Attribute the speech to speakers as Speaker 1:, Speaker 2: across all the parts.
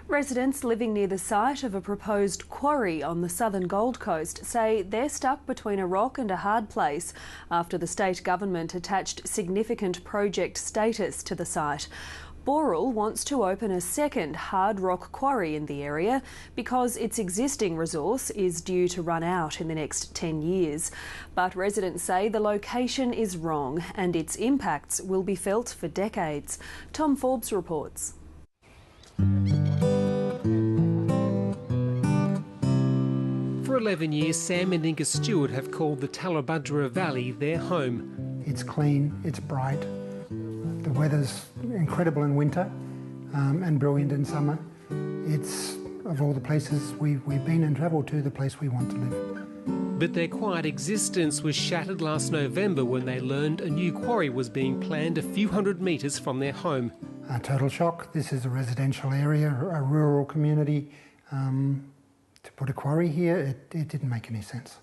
Speaker 1: Residents living near the site of a proposed quarry on the southern Gold Coast say they're stuck between a rock and a hard place after the state government attached significant project status to the site. Boral wants to open a second hard rock quarry in the area because its existing resource is due to run out in the next 10 years. But residents say the location is wrong and its impacts will be felt for decades. Tom Forbes reports.
Speaker 2: For 11 years, Sam and Inga Stewart have called the Tallebudgera Valley their home.
Speaker 3: It's clean, it's bright, the weather's incredible in winter and brilliant in summer. It's, of all the places we've been and travelled to, the place we want to live.
Speaker 2: But their quiet existence was shattered last November when they learned a new quarry was being planned a few hundred metres from their home.
Speaker 3: A total shock. This is a residential area, a rural community. To put a quarry here, it didn't make any sense.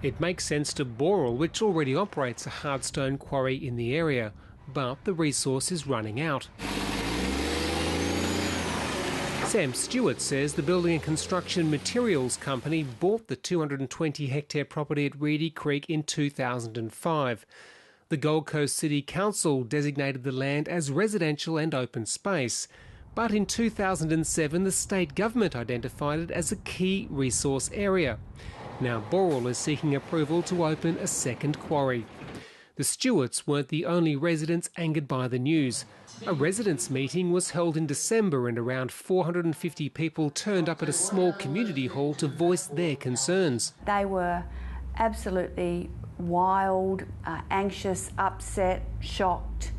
Speaker 2: It makes sense to Boral, which already operates a hardstone quarry in the area, but the resource is running out. Sam Stewart says the Building and Construction Materials Company bought the 220-hectare property at Reedy Creek in 2005. The Gold Coast City Council designated the land as residential and open space. But in 2007, the state government identified it as a key resource area. Now Boral is seeking approval to open a second quarry. The Stewarts weren't the only residents angered by the news. A residents' meeting was held in December and around 450 people turned up at a small community hall to voice their concerns.
Speaker 4: They were absolutely wild, anxious, upset, shocked,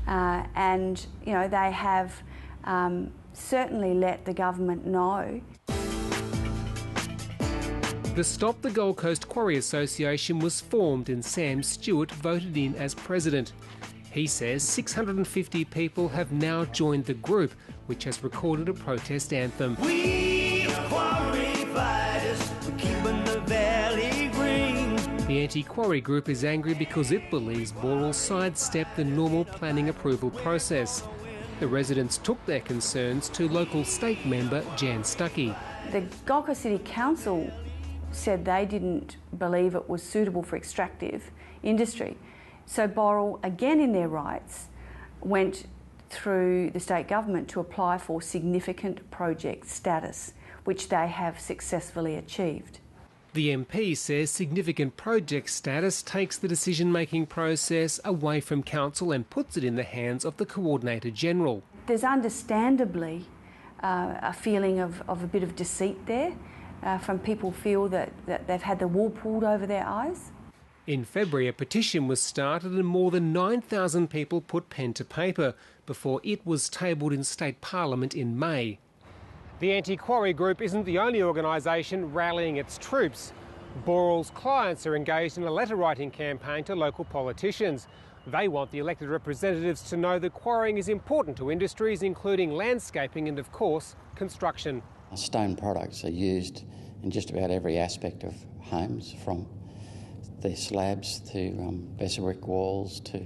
Speaker 4: and they have certainly let the government know.
Speaker 2: The Stop the Gold Coast Quarry Association was formed and Sam Stewart voted in as president. He says 650 people have now joined the group, which has recorded a protest anthem.
Speaker 5: We are quarry fighters, we're keeping the valley green.
Speaker 2: The anti-quarry group is angry because it believes Boral sidestepped the normal planning approval process. The residents took their concerns to local state member Jan Stuckey.
Speaker 4: The Gold Coast City Council said they didn't believe it was suitable for extractive industry. So Boral, again in their rights, went through the state government to apply for significant project status, which they have successfully achieved.
Speaker 2: The MP says significant project status takes the decision-making process away from council and puts it in the hands of the Coordinator-General.
Speaker 4: There's understandably a feeling of a bit of deceit there from people who feel that they've had the wool pulled over their eyes.
Speaker 2: In February, a petition was started and more than 9,000 people put pen to paper before it was tabled in State Parliament in May. The anti-quarry group isn't the only organisation rallying its troops. Boral's clients are engaged in a letter-writing campaign to local politicians. They want the elected representatives to know that quarrying is important to industries, including landscaping and, of course, construction.
Speaker 6: Stone products are used in just about every aspect of homes, from their slabs to Besser brick walls to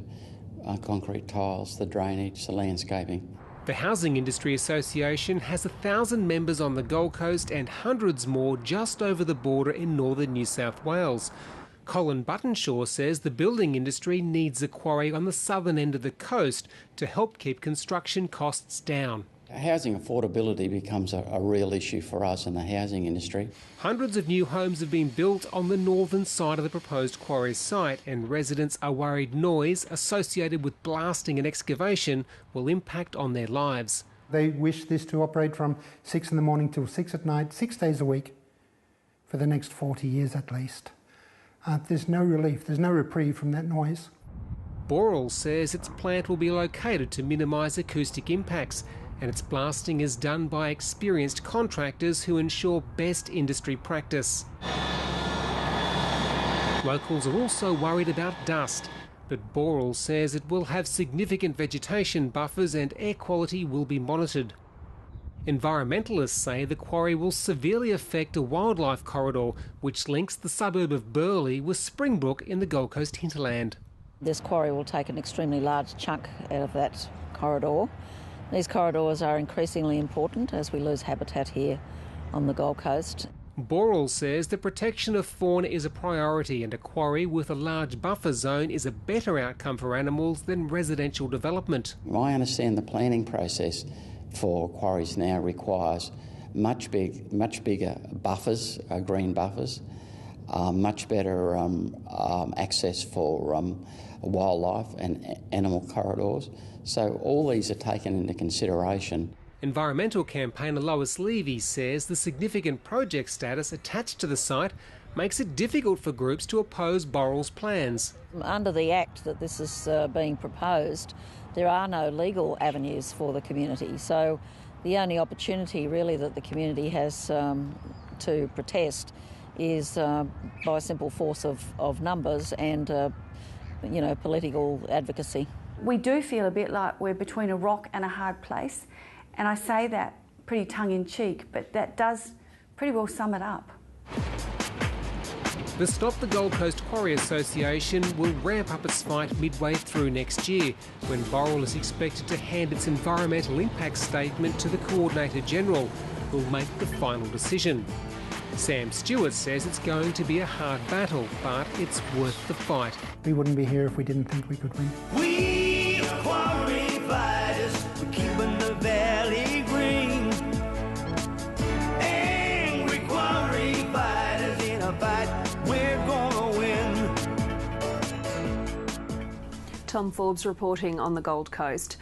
Speaker 6: concrete tiles, the drainage, the landscaping.
Speaker 2: The Housing Industry Association has 1,000 members on the Gold Coast and hundreds more just over the border in northern New South Wales. Colin Buttonshaw says the building industry needs a quarry on the southern end of the coast to help keep construction costs down.
Speaker 6: Housing affordability becomes a real issue for us in the housing industry.
Speaker 2: Hundreds of new homes have been built on the northern side of the proposed quarry site, and residents are worried noise associated with blasting and excavation will impact on their lives.
Speaker 3: They wish this to operate from 6 in the morning till 6 at night, 6 days a week, for the next 40 years at least. There's no relief, there's no reprieve from that noise.
Speaker 2: Boral says its plant will be located to minimise acoustic impacts, and its blasting is done by experienced contractors who ensure best industry practice. Locals are also worried about dust, but Boral says it will have significant vegetation buffers and air quality will be monitored. Environmentalists say the quarry will severely affect a wildlife corridor which links the suburb of Burleigh with Springbrook in the Gold Coast hinterland.
Speaker 7: This quarry will take an extremely large chunk out of that corridor. These corridors are increasingly important as we lose habitat here on the Gold Coast.
Speaker 2: Boral says the protection of fauna is a priority and a quarry with a large buffer zone is a better outcome for animals than residential development.
Speaker 6: I understand the planning process for quarries now requires much bigger buffers, green buffers, much better access for wildlife and animal corridors. So all these are taken into consideration.
Speaker 2: Environmental campaigner Lois Levy says the significant project status attached to the site makes it difficult for groups to oppose Boral's plans.
Speaker 7: Under the Act that this is being proposed, there are no legal avenues for the community. So the only opportunity really that the community has to protest is by simple force of numbers and political advocacy.
Speaker 4: We do feel a bit like we're between a rock and a hard place, and I say that pretty tongue-in-cheek, but that does pretty well sum it up.
Speaker 2: The Stop the Gold Coast Quarry Association will ramp up its fight midway through next year, when Boral is expected to hand its environmental impact statement to the Coordinator General, who will make the final decision. Sam Stewart says it's going to be a hard battle, but it's worth the fight.
Speaker 3: We wouldn't be here if we didn't think we could win.
Speaker 5: We are quarry fighters, we're keeping the valley green. Angry quarry fighters in a fight, we're gonna win.
Speaker 1: Tom Forbes reporting on the Gold Coast.